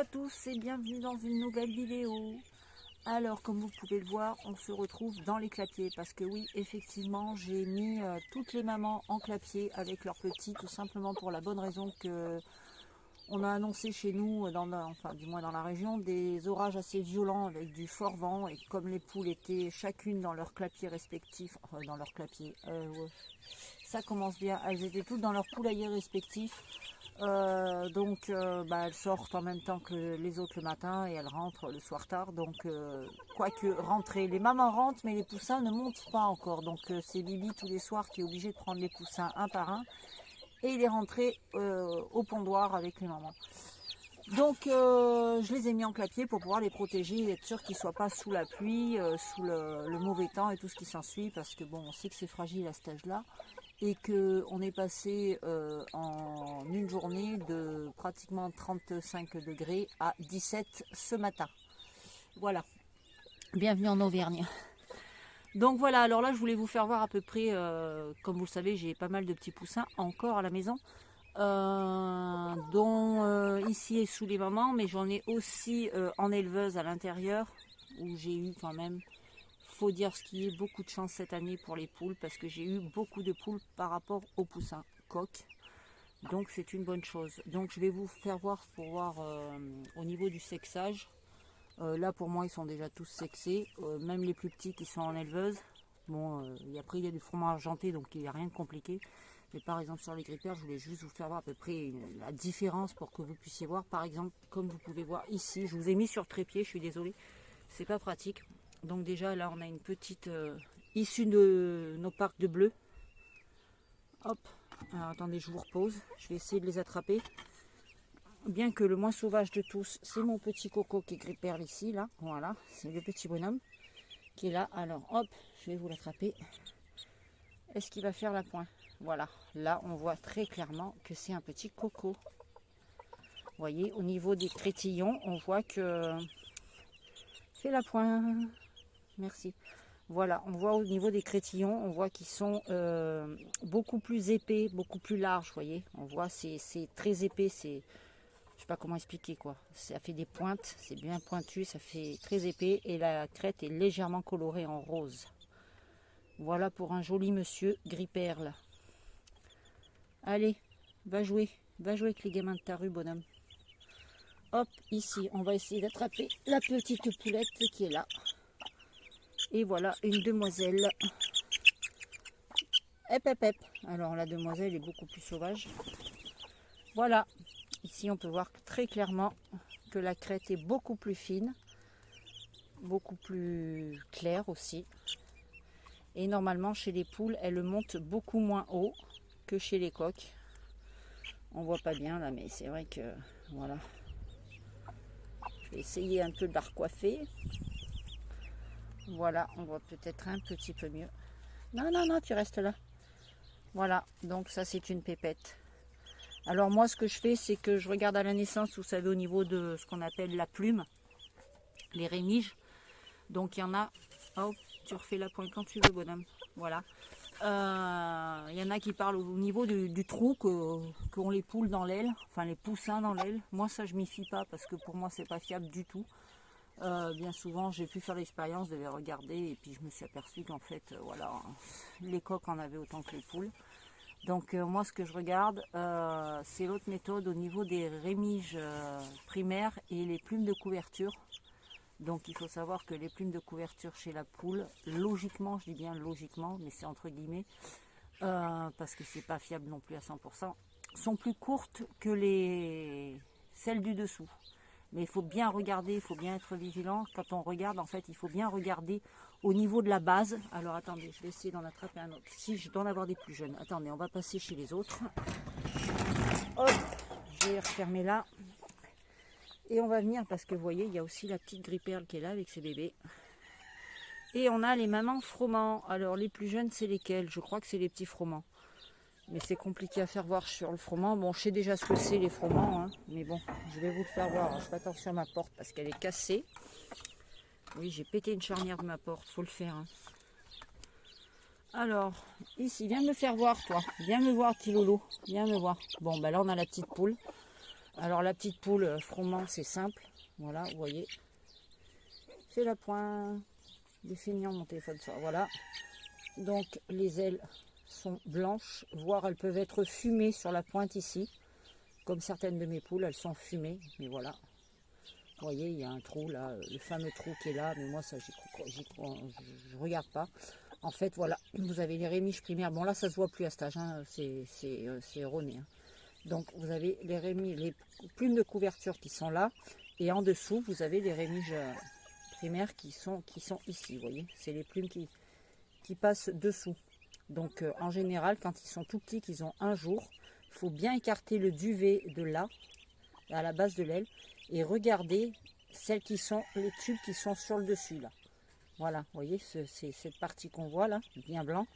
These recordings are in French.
à tous et bienvenue dans une nouvelle vidéo. Alors comme vous pouvez le voir, on se retrouve dans les clapiers parce que oui, effectivement, j'ai mis toutes les mamans en clapier avec leurs petits, tout simplement pour la bonne raison que on a annoncé chez nous, enfin du moins dans la région, des orages assez violents avec du fort vent, et comme les poules étaient chacune dans leur clapier respectif, dans leur clapier, ouais, ça commence bien, elles étaient toutes dans leur poulailler respectif. Elles sortent en même temps que les autres le matin et elles rentrent le soir tard. Donc, quoique rentrer, les mamans rentrent, mais les poussins ne montent pas encore. Donc, c'est Bibi tous les soirs qui est obligé de prendre les poussins un par un et les rentrer au pondoir avec les mamans. Donc, je les ai mis en clapier pour pouvoir les protéger et être sûr qu'ils ne soient pas sous la pluie, sous le mauvais temps et tout ce qui s'ensuit. Parce que bon, on sait que c'est fragile à cet âge-là. Et qu'on est passé en une journée de pratiquement 35 degrés à 17 ce matin. Voilà, bienvenue en Auvergne. Donc voilà, alors là je voulais vous faire voir à peu près, comme vous le savez, j'ai pas mal de petits poussins encore à la maison, dont ici et sous les mamans, mais j'en ai aussi en éleveuse à l'intérieur, où j'ai eu quand même... Faut dire ce qui est beaucoup de chance cette année pour les poules parce que j'ai eu beaucoup de poules par rapport aux poussins coqs, donc c'est une bonne chose. Donc je vais vous faire voir pour voir au niveau du sexage. Là pour moi ils sont déjà tous sexés, même les plus petits qui sont en éleveuse. Bon, après il y a du froment argenté donc il n'y a rien de compliqué, mais par exemple sur les grippeurs je voulais juste vous faire voir à peu près la différence pour que vous puissiez voir. Par exemple comme vous pouvez voir ici, je vous ai mis sur trépied, je suis désolée, c'est pas pratique. Donc déjà là on a une petite issue de nos parcs de bleu. Hop, alors attendez, je vous repose, je vais essayer de les attraper. Bien que le moins sauvage de tous, c'est mon petit coco qui est gris-perle ici, là. Voilà, c'est le petit bonhomme qui est là. Alors hop, je vais vous l'attraper. Est-ce qu'il va faire la pointe? Voilà, là on voit très clairement que c'est un petit coco. Vous voyez, au niveau des crétillons, on voit que c'est la pointe. Merci. Voilà, on voit au niveau des crétillons, on voit qu'ils sont beaucoup plus épais, beaucoup plus larges, vous voyez. On voit c'est très épais, c'est, je sais pas comment expliquer quoi. Ça fait des pointes, c'est bien pointu, ça fait très épais et la crête est légèrement colorée en rose. Voilà pour un joli monsieur gris perle. Allez, va jouer avec les gamins de ta rue, bonhomme. Hop, ici, on va essayer d'attraper la petite poulette qui est là. Et voilà une demoiselle. Hep hep hep. Alors la demoiselle est beaucoup plus sauvage. Voilà. Ici on peut voir très clairement que la crête est beaucoup plus fine. Beaucoup plus claire aussi. Et normalement chez les poules, elle monte beaucoup moins haut que chez les coqs. On voit pas bien là, mais c'est vrai que voilà. Je vais essayer un peu de la recoiffer. Voilà, on voit peut-être un petit peu mieux. Non, non, non, tu restes là. Voilà, donc ça c'est une pépette. Alors moi ce que je fais, c'est que je regarde à la naissance, vous savez, au niveau de ce qu'on appelle la plume, les rémiges. Donc il y en a, oh, tu refais la pointe quand tu veux, bonhomme. Voilà. Il y en a qui parlent au niveau du trou qu'ont les poules dans l'aile, enfin les poussins dans l'aile. Moi ça je m'y fie pas parce que pour moi c'est pas fiable du tout. Bien souvent j'ai pu faire l'expérience de les regarder et puis je me suis aperçue qu'en fait voilà, les coqs en avaient autant que les poules. Donc moi ce que je regarde c'est l'autre méthode au niveau des rémiges primaires et les plumes de couverture. Donc il faut savoir que les plumes de couverture chez la poule, logiquement, je dis bien logiquement, mais c'est entre guillemets, parce que c'est pas fiable non plus à 100%, sont plus courtes que celles du dessous. Mais il faut bien regarder, il faut bien être vigilant. Quand on regarde, en fait, il faut bien regarder au niveau de la base. Alors attendez, je vais essayer d'en attraper un autre. Si je dois en avoir des plus jeunes. Attendez, on va passer chez les autres. Hop, je vais refermer là. Et on va venir parce que vous voyez, il y a aussi la petite gris-perle qui est là avec ses bébés. Et on a les mamans froment. Alors les plus jeunes, c'est lesquels? Je crois que c'est les petits froments. Mais c'est compliqué à faire voir sur le froment. Bon, je sais déjà ce que c'est les froments, hein, mais bon, je vais vous le faire voir. Je fais attention à ma porte parce qu'elle est cassée. Oui, j'ai pété une charnière de ma porte, faut le faire. Hein. Alors, ici, viens me faire voir, toi. Viens me voir, petit loulou. Viens me voir. Bon, bah là, on a la petite poule. Alors la petite poule froment, c'est simple. Voilà, vous voyez. C'est la pointe. Il est feignant mon téléphone, ça. Voilà. Donc les ailes sont blanches, voire elles peuvent être fumées sur la pointe ici. Comme certaines de mes poules, elles sont fumées. Mais voilà. Vous voyez, il y a un trou là, le fameux trou qui est là. Mais moi, ça, je regarde pas. En fait, voilà, vous avez les rémiges primaires. Bon, là, ça se voit plus à cet âge, hein. C'est erroné. Hein. Donc, vous avez les rémiges, les plumes de couverture qui sont là. Et en dessous, vous avez les rémiges primaires qui sont ici. Vous voyez, c'est les plumes qui passent dessous. Donc, en général, quand ils sont tout petits, qu'ils ont un jour, il faut bien écarter le duvet de là, à la base de l'aile, et regarder celles qui sont, les tubes qui sont sur le dessus, là. Voilà, vous voyez, c'est cette partie qu'on voit là, bien blanc.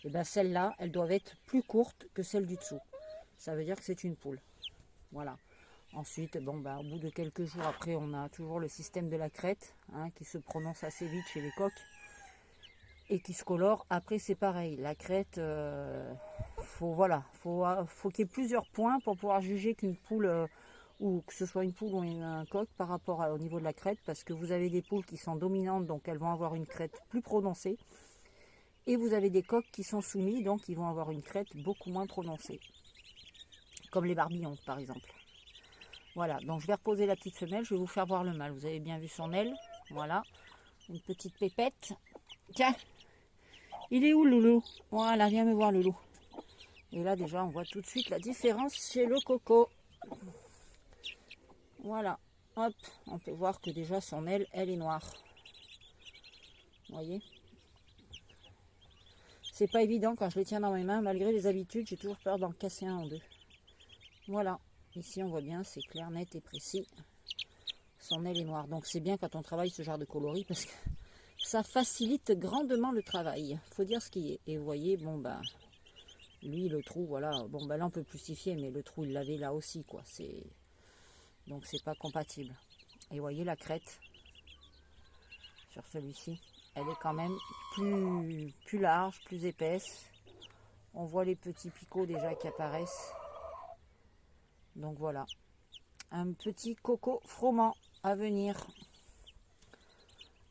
Et bien celles-là, elles doivent être plus courtes que celles du dessous. Ça veut dire que c'est une poule. Voilà. Ensuite, bon, ben, au bout de quelques jours après, on a toujours le système de la crête, hein, qui se prononce assez vite chez les coqs et qui se colore. Après, c'est pareil. La crête, faut qu'il y ait plusieurs points pour pouvoir juger qu'une poule, ou que ce soit une poule ou un coq par rapport au niveau de la crête, parce que vous avez des poules qui sont dominantes, donc elles vont avoir une crête plus prononcée. Et vous avez des coqs qui sont soumis, donc ils vont avoir une crête beaucoup moins prononcée. Comme les barbillons, par exemple. Voilà, donc je vais reposer la petite femelle, je vais vous faire voir le mâle. Vous avez bien vu son aile, voilà. Une petite pépette. Tiens, il est où Loulou? Voilà, viens me voir Loulou. Et là déjà, on voit tout de suite la différence chez le coco. Voilà, hop, on peut voir que déjà son aile, elle est noire. Vous voyez? C'est pas évident quand je les tiens dans mes mains, malgré les habitudes, j'ai toujours peur d'en casser un en deux. Voilà, ici on voit bien, c'est clair, net et précis. Son aile est noire, donc c'est bien quand on travaille ce genre de coloris parce que ça facilite grandement le travail. Faut dire ce qui est. Et vous voyez, bon bah, lui le trou, voilà, bon bah là on peut plusifier, mais le trou il l'avait là aussi, quoi. Donc c'est pas compatible. Et vous voyez la crête sur celui-ci, elle est quand même plus large, plus épaisse. On voit les petits picots déjà qui apparaissent. Donc voilà, un petit coco froment à venir.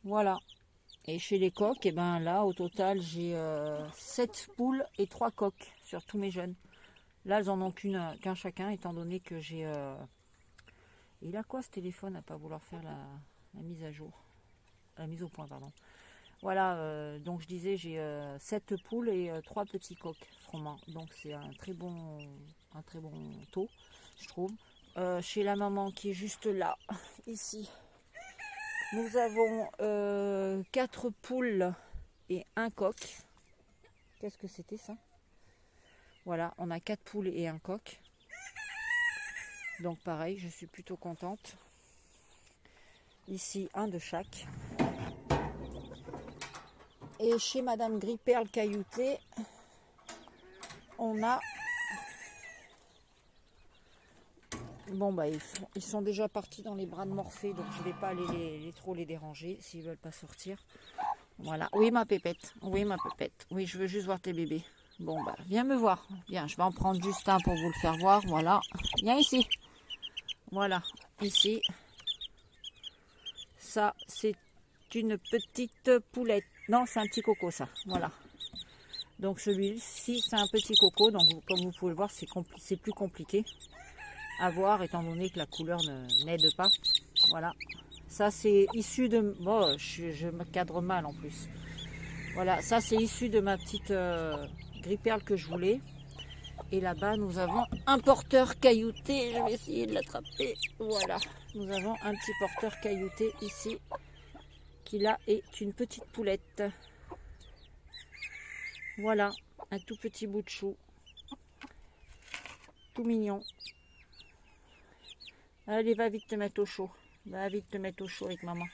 Voilà. Et chez les coqs, et ben là au total j'ai 7 poules et 3 coqs sur tous mes jeunes. Là elles en ont qu'un chacun, étant donné que j'ai... Il a quoi ce téléphone à pas vouloir faire la mise à jour? La mise au point, pardon. Voilà, donc je disais j'ai 7 poules et 3 petits coqs froment. Donc c'est un très bon taux, je trouve. Chez la maman qui est juste là, ici, nous avons 4 poules et un coq. Qu'est-ce que c'était ça? Voilà, on a 4 poules et un coq. Donc pareil, je suis plutôt contente. Ici, un de chaque. Et chez Madame Gris-Perle Cailloutée, on a... Bon, bah, ils sont déjà partis dans les bras de Morphée, donc je ne vais pas aller trop les déranger s'ils ne veulent pas sortir. Voilà. Oui, ma pépette. Oui, ma pépette. Oui, je veux juste voir tes bébés. Bon, bah, viens me voir. Viens, je vais en prendre juste un pour vous le faire voir. Voilà. Viens ici. Voilà. Ici. Ça, c'est une petite poulette. Non, c'est un petit coco, ça. Voilà. Donc, celui-ci, c'est un petit coco. Donc, comme vous pouvez le voir, c'est plus compliqué à voir, étant donné que la couleur n'aide pas. Voilà. Ça, c'est issu de... Bon, je me cadre mal en plus. Voilà, ça, c'est issu de ma petite gris-perle que je voulais. Et là-bas, nous avons un porteur caillouté. Je vais essayer de l'attraper. Voilà. Nous avons un petit porteur caillouté ici, qui là est une petite poulette. Voilà, un tout petit bout de chou. Tout mignon. Allez, va vite te mettre au chaud. Va vite te mettre au chaud avec maman.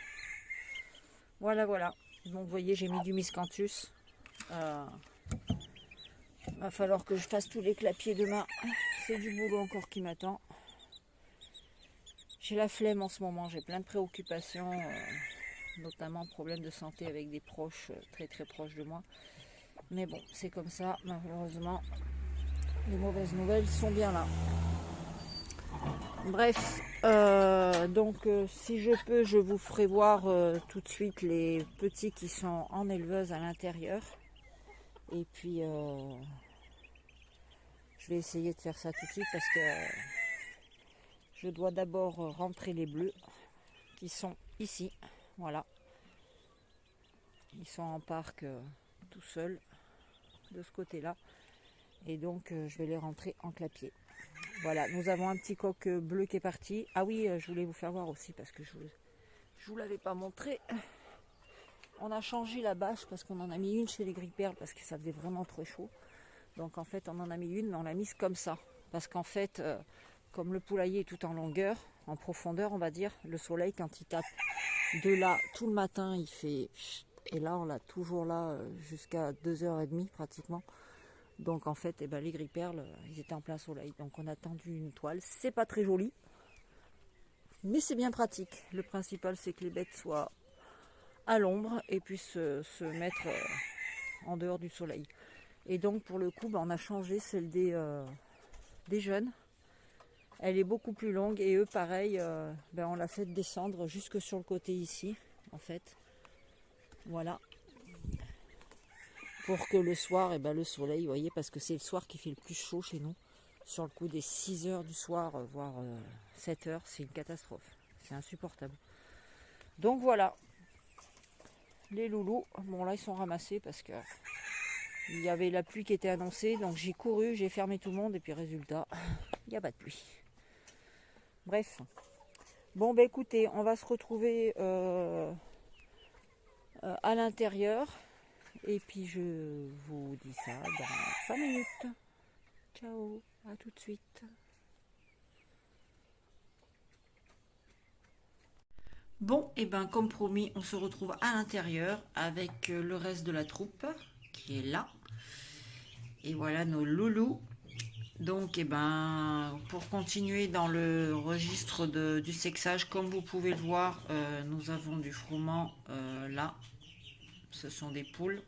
Voilà, voilà. Donc, vous voyez, j'ai mis du miscanthus. Va falloir que je fasse tous les clapiers demain. C'est du boulot encore qui m'attend. J'ai la flemme en ce moment. J'ai plein de préoccupations. Notamment problèmes de santé avec des proches très très proches de moi. Mais bon, c'est comme ça. Malheureusement, les mauvaises nouvelles sont bien là. Bref, donc si je peux, je vous ferai voir tout de suite les petits qui sont en éleveuse à l'intérieur. Et puis, je vais essayer de faire ça tout de suite parce que je dois d'abord rentrer les bleus qui sont ici. Voilà. Ils sont en parc tout seuls de ce côté-là. Et donc, je vais les rentrer en clapier. Voilà, nous avons un petit coq bleu qui est parti. Ah oui, je voulais vous faire voir aussi parce que je vous l'avais pas montré. On a changé la bâche parce qu'on en a mis une chez les gris-perles parce que ça faisait vraiment trop chaud. Donc en fait, on en a mis une, mais on l'a mise comme ça. Parce qu'en fait, comme le poulailler est tout en longueur, en profondeur, on va dire, le soleil, quand il tape de là tout le matin, il fait... Et là, on l'a toujours là jusqu'à 2h30 pratiquement. Donc en fait, les gris-perles, ils étaient en plein soleil. Donc on a tendu une toile. C'est pas très joli, mais c'est bien pratique. Le principal, c'est que les bêtes soient à l'ombre et puissent se mettre en dehors du soleil. Et donc pour le coup, on a changé celle des jeunes. Elle est beaucoup plus longue et eux, pareil, on l'a fait descendre jusque sur le côté ici, en fait. Voilà. Pour que le soir, le soleil, vous voyez, parce que c'est le soir qui fait le plus chaud chez nous. Sur le coup des 6h du soir, voire 7h, c'est une catastrophe. C'est insupportable. Donc voilà. Les loulous, bon là ils sont ramassés parce que il y avait la pluie qui était annoncée. Donc j'ai couru, j'ai fermé tout le monde et puis résultat, il n'y a pas de pluie. Bref. Bon écoutez, on va se retrouver à l'intérieur. Et puis je vous dis ça dans 5 minutes. Ciao, à tout de suite. Bon, et comme promis, on se retrouve à l'intérieur avec le reste de la troupe qui est là. Et voilà nos loulous. Donc, pour continuer dans le registre du sexage, comme vous pouvez le voir, nous avons du froment là. Ce sont des poules.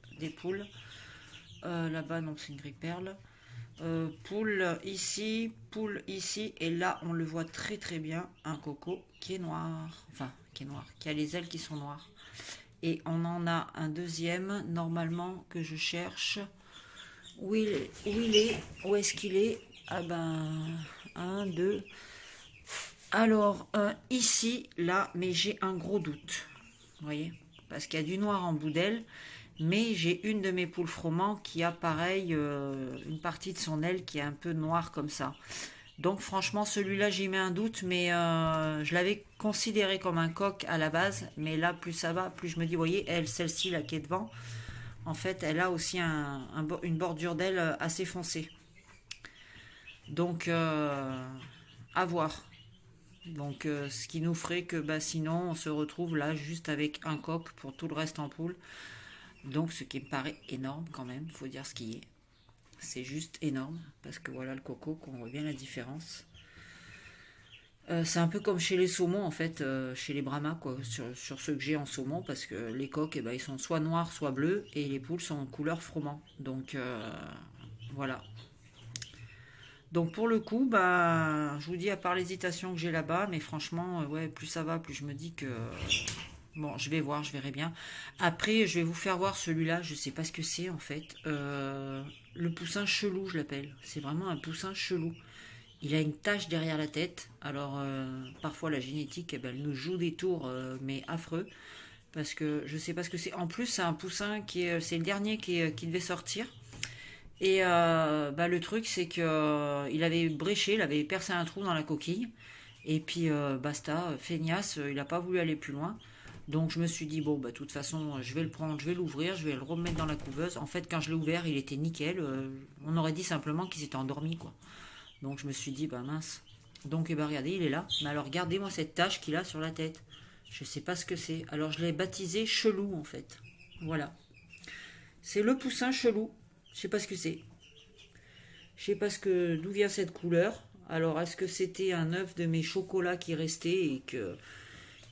Là-bas, donc c'est une gris-perle. Poule ici, et là on le voit très très bien, un coco qui est noir, qui a les ailes qui sont noires. Et on en a un deuxième normalement que je cherche. Où est-ce qu'il est? Ah un, deux. Alors ici, là, mais j'ai un gros doute, vous voyez, parce qu'il y a du noir en bout d'aile. Mais j'ai une de mes poules froment qui a pareil une partie de son aile qui est un peu noire comme ça. Donc franchement celui-là j'y mets un doute, mais je l'avais considéré comme un coq à la base. Mais là plus ça va, plus je me dis, vous voyez, celle-ci là qui est devant, en fait elle a aussi une bordure d'aile assez foncée. Donc à voir. Donc ce qui nous ferait que sinon on se retrouve là juste avec un coq pour tout le reste en poule. Donc ce qui me paraît énorme quand même, faut dire ce qui est. C'est juste énorme, parce que voilà le coco, qu'on voit bien la différence. C'est un peu comme chez les saumons en fait, chez les brahmas, quoi, sur ceux que j'ai en saumon, parce que les coqs ils sont soit noirs soit bleus, et les poules sont en couleur froment. Donc voilà. Donc pour le coup, je vous dis, à part l'hésitation que j'ai là-bas, mais franchement, ouais, plus ça va, plus je me dis que bon, je vais voir, je verrai bien. Après, je vais vous faire voir celui-là, je sais pas ce que c'est en fait. Le poussin chelou, je l'appelle. C'est vraiment un poussin chelou. Il a une tache derrière la tête. Alors, parfois la génétique, elle nous joue des tours, mais affreux. Parce que je sais pas ce que c'est. En plus, c'est un poussin c'est le dernier qui devait sortir. Et le truc, c'est que il avait bréché, il avait percé un trou dans la coquille. Et puis, basta, feignasse, il n'a pas voulu aller plus loin. Donc je me suis dit, bon, de toute façon, je vais le prendre, je vais l'ouvrir, je vais le remettre dans la couveuse. En fait, quand je l'ai ouvert, il était nickel. On aurait dit simplement qu'il s'était endormi, quoi. Donc je me suis dit, mince. Donc, regardez, il est là. Mais alors, regardez-moi cette tache qu'il a sur la tête. Je sais pas ce que c'est. Alors, je l'ai baptisé chelou, en fait. Voilà. C'est le poussin chelou. Je sais pas ce que c'est. Je sais pas d'où vient cette couleur. Alors, est-ce que c'était un œuf de mes chocolats qui restait et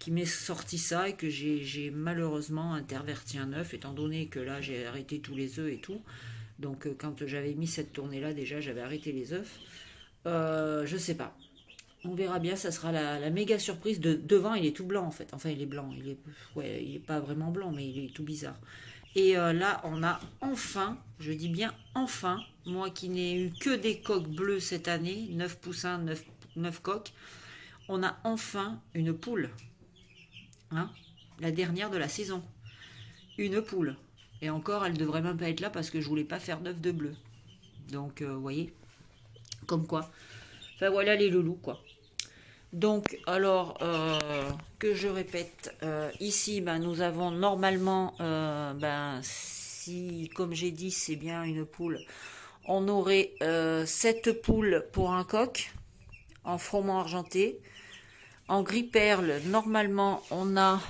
qui m'est sorti ça, et que j'ai malheureusement interverti un œuf, étant donné que là j'ai arrêté tous les œufs et tout. Donc quand j'avais mis cette tournée là, déjà j'avais arrêté les œufs. Je sais pas. On verra bien, ça sera la méga surprise. Devant, il est tout blanc en fait. Enfin, il est blanc. Ouais, il est pas vraiment blanc, mais il est tout bizarre. Et là, on a enfin, je dis bien enfin, moi qui n'ai eu que des coques bleues cette année, 9 poussins, 9 coques, on a enfin une poule. Hein, la dernière de la saison. Une poule. Et encore, elle devrait même pas être là parce que je voulais pas faire d'œuf de bleu. Donc, vous voyez, comme quoi. Enfin, voilà les loulous, quoi. Donc, alors, que je répète, ici, ben, nous avons normalement, si, comme j'ai dit, c'est bien une poule, on aurait 7 poules pour un coq, en froment argenté. En gris perle, normalement, on a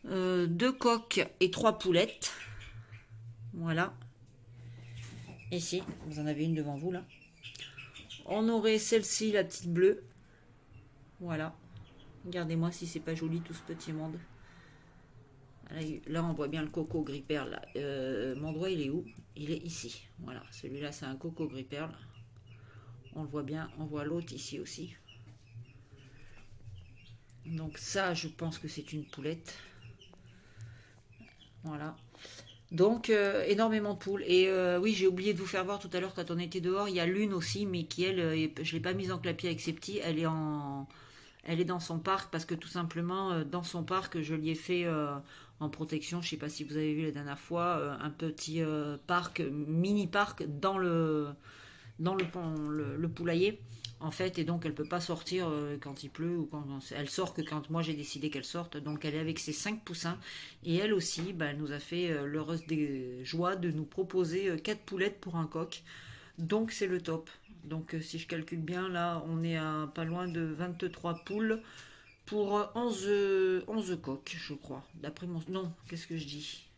2 coqs et 3 poulettes. Voilà. Ici, vous en avez une devant vous, là. On aurait celle-ci, la petite bleue. Voilà. Regardez-moi si c'est pas joli tout ce petit monde. Là, on voit bien le coco gris perle. Mon doigt, il est où? Il est ici. Voilà. Celui-là, c'est un coco gris perle. On le voit bien. On voit l'autre ici aussi. Donc ça, je pense que c'est une poulette. Voilà. Donc, énormément de poules. Et oui, j'ai oublié de vous faire voir tout à l'heure quand on était dehors. Il y a l'une aussi, mais qui, elle, je ne l'ai pas mise en clapier avec ses petits. Elle est dans son parc parce que tout simplement, dans son parc, je lui ai fait en protection, je ne sais pas si vous avez vu la dernière fois, un petit parc, mini parc dans le poulailler. En fait, et donc elle peut pas sortir quand il pleut ou quand elle sort que quand moi j'ai décidé qu'elle sorte. Donc elle est avec ses 5 poussins et elle aussi, elle nous a fait l'heureuse des joies de nous proposer 4 poulettes pour un coq. Donc c'est le top. Donc si je calcule bien, là on est à pas loin de 23 poules pour 11 coques, je crois. D'après mon... Non, qu'est-ce que je dis?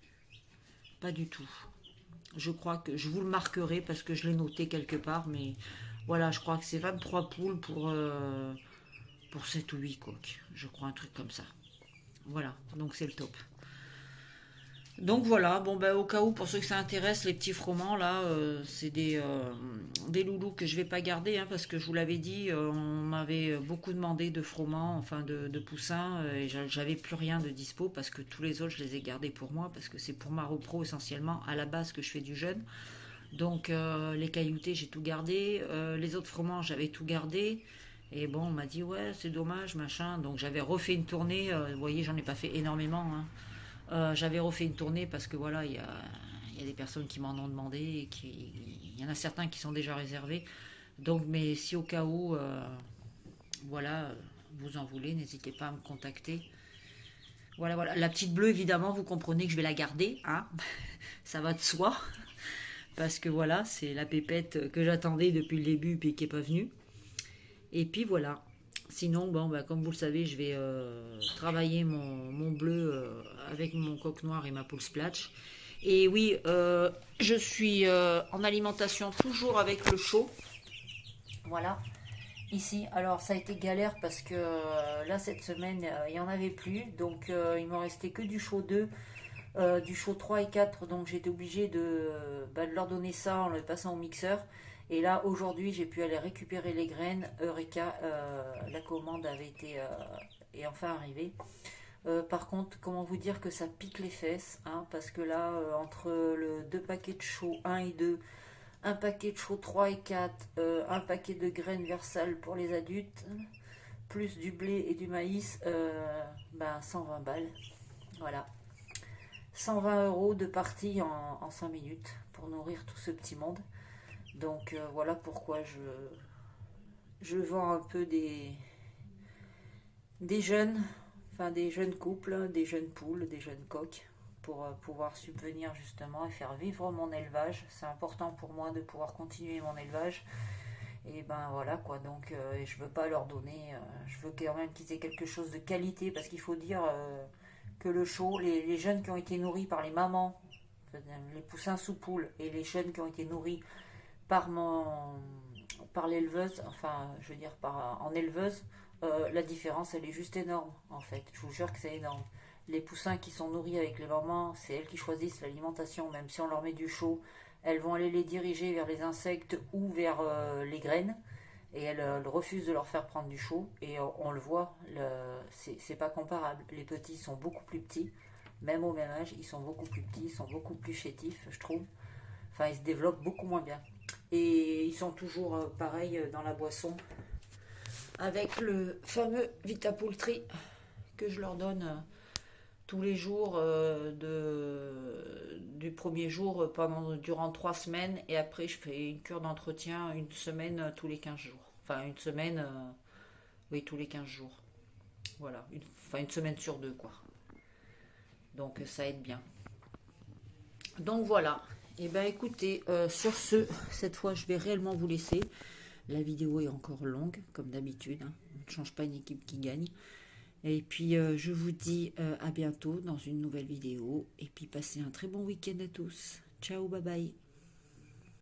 Pas du tout. Je crois que je vous le marquerai parce que je l'ai noté quelque part, mais voilà, je crois que c'est 23 poules pour 7 ou 8 coques. Je crois un truc comme ça. Voilà, donc c'est le top. Donc voilà, bon au cas où, pour ceux que ça intéresse, les petits froment là, c'est des loulous que je vais pas garder, hein, parce que je vous l'avais dit, on m'avait beaucoup demandé de froment, enfin de poussins, et j'avais plus rien de dispo parce que tous les autres je les ai gardés pour moi, parce que c'est pour ma repro essentiellement à la base que je fais du jeûne. Donc les cailloutés j'ai tout gardé, les autres froment j'avais tout gardé. Et bon, on m'a dit ouais c'est dommage machin, donc j'avais refait une tournée, vous voyez j'en ai pas fait énormément, hein. J'avais refait une tournée parce que voilà, il y a des personnes qui m'en ont demandé et il y en a certains qui sont déjà réservés. Donc, mais si au cas où, voilà, vous en voulez, n'hésitez pas à me contacter. Voilà, voilà. La petite bleue, évidemment, vous comprenez que je vais la garder, hein. Ça va de soi. Parce que voilà, c'est la pépette que j'attendais depuis le début et qui n'est pas venue. Et puis voilà. Sinon, bon, comme vous le savez, je vais travailler mon bleu avec mon coq noir et ma poule splatch. Et oui, je suis en alimentation toujours avec le chaud. Voilà, ici. Alors, ça a été galère parce que là, cette semaine, il n'y en avait plus. Donc, il me restait que du chaud 2, du chaud 3 et 4. Donc, j'étais obligée de leur donner ça en le passant au mixeur. Et là, aujourd'hui, j'ai pu aller récupérer les graines. Eureka, la commande avait été est enfin arrivée. Par contre, comment vous dire que ça pique les fesses, hein, parce que là, entre le 2 paquets de chaud 1 et 2, un paquet de chaud 3 et 4, un paquet de graines versales pour les adultes, plus du blé et du maïs, 120 balles. Voilà. 120 € de partie en 5 minutes pour nourrir tout ce petit monde. Donc voilà pourquoi je vends un peu des jeunes, enfin des jeunes couples, des jeunes poules, des jeunes coqs, pour pouvoir subvenir justement et faire vivre mon élevage. C'est important pour moi de pouvoir continuer mon élevage. Et voilà quoi, donc je veux pas leur donner, je veux quand même qu'ils aient quelque chose de qualité, parce qu'il faut dire que le chaud, les jeunes qui ont été nourris par les mamans, les poussins sous poule, et les jeunes qui ont été nourris par l'éleveuse, enfin je veux dire en éleveuse, la différence elle est juste énorme en fait, je vous jure que c'est énorme. Les poussins qui sont nourris avec les mamans, c'est elles qui choisissent l'alimentation, même si on leur met du chaud, elles vont aller les diriger vers les insectes ou vers les graines. et elle refuse de leur faire prendre du chaud, et on le voit, c'est pas comparable. Les petits sont beaucoup plus petits, même au même âge, ils sont beaucoup plus petits, ils sont beaucoup plus chétifs, je trouve. Enfin, ils se développent beaucoup moins bien. Et ils sont toujours pareil dans la boisson, avec le fameux Vitapoultry que je leur donne tous les jours du premier jour durant 3 semaines, et après je fais une cure d'entretien une semaine tous les 15 jours. Enfin une semaine, oui, tous les 15 jours. Voilà, enfin une semaine sur deux quoi. Donc ça aide bien. Donc voilà. Et ben écoutez, sur cette fois je vais réellement vous laisser. La vidéo est encore longue, comme d'habitude, hein. On ne change pas une équipe qui gagne. Et puis je vous dis à bientôt dans une nouvelle vidéo. Et puis passez un très bon week-end à tous. Ciao, bye bye.